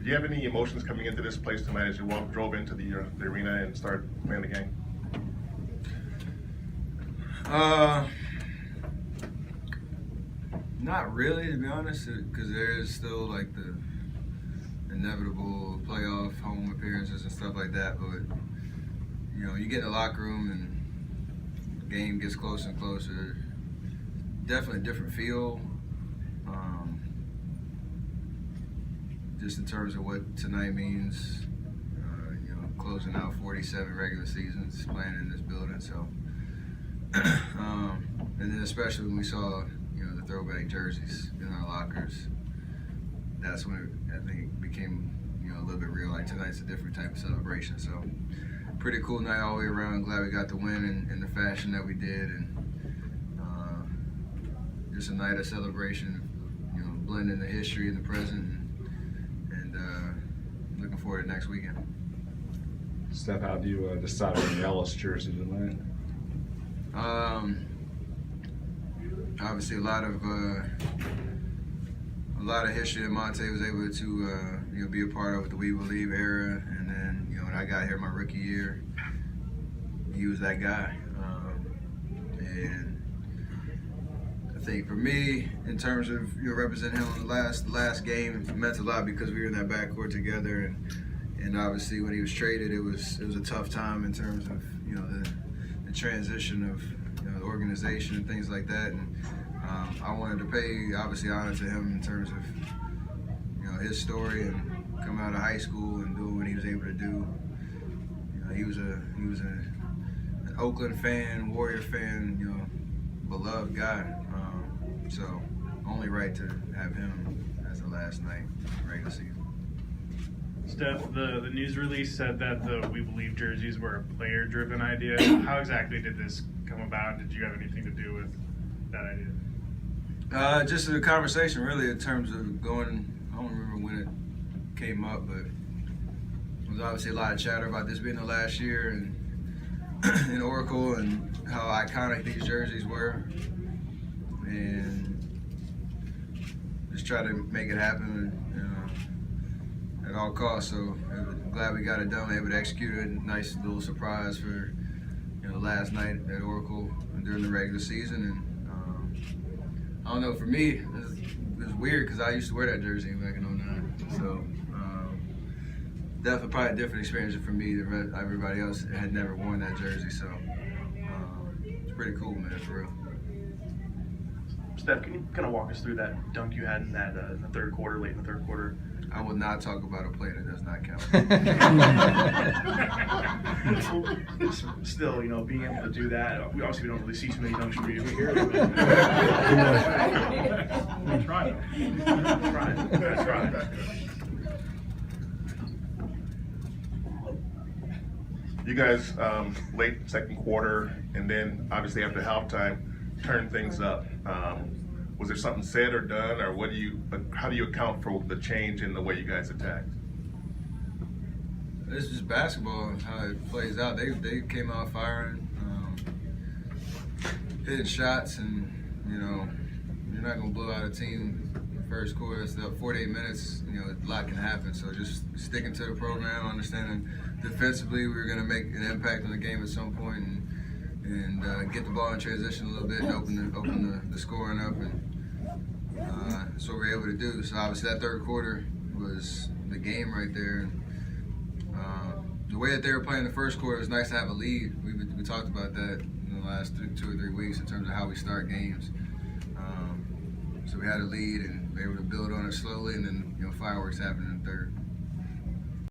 Did you have any emotions coming into this place tonight as you drove into the arena and started playing the game? Not really, to be honest, because there is still like the inevitable playoff home appearances and stuff like that. But you know, you get in the locker room and the game gets closer and closer. Definitely a different feel. Just in terms of what tonight means, you know, closing out 47 regular seasons, playing in this building. So, and then especially when we saw, you know, the throwback jerseys in our lockers, that's when I think it became, you know, a little bit real. Like tonight's a different type of celebration. So, pretty cool night all the way around. Glad we got the win in the fashion that we did, and just a night of celebration, you know, blending the history and the present. Looking forward to next weekend. Steph, how do you decide on the Ellis jersey tonight? Obviously, a lot of history that Monte was able to you know, be a part of with the We Believe era, and then, you know, when I got here my rookie year, he was that guy. And I think for me, in terms of, you know, representing him in the last game, it meant a lot because we were in that backcourt together, and obviously when he was traded, it was a tough time in terms of, you know, the transition of, you know, the organization and things like that. And I wanted to pay obviously honor to him in terms of, you know, his story and coming out of high school and doing what he was able to do. You know, he was an Oakland fan, Warrior fan, you know, beloved guy. So only right to have him as the last night regular season. Steph, the news release said that the We Believe jerseys were a player-driven idea. How exactly did this come about? Did you have anything to do with that idea? Just a conversation, really, in terms of going. I don't remember when it came up, but there was obviously a lot of chatter about this being the last year and in Oracle and how iconic these jerseys were, and just try to make it happen, you know, at all costs. So I'm glad we got it done, able to execute it. Nice little surprise for, you know, last night at Oracle during the regular season. And I don't know, for me, it was weird because I used to wear that jersey back in '09. So definitely probably a different experience for me. Everybody else had never worn that jersey. So it's pretty cool, man, for real. Steph, can you kind of walk us through that dunk you had in that in the third quarter, late in the third quarter? I will not talk about a play that does not count. Still, you know, being able to do that, we don't really see too many dunks from you here. That's right. That's right. You guys, late second quarter, and then obviously after halftime, turn things up. Was there something said or done, or how do you account for the change in the way you guys attacked? It's just basketball and how it plays out. They came out firing, hitting shots, and, you know, you're not gonna blow out a team in the first quarter. It's up 48 minutes. You know, a lot can happen. So just sticking to the program, understanding defensively we were gonna make an impact on the game at some point, and get the ball in transition a little bit and open the scoring up, and that's what we were able to do. So obviously that third quarter was the game right there. The way that they were playing the first quarter, it was nice to have a lead. We talked about that in the last 2 or 3 weeks in terms of how we start games. So we had a lead and we were able to build on it slowly, and then, you know, fireworks happened in the third.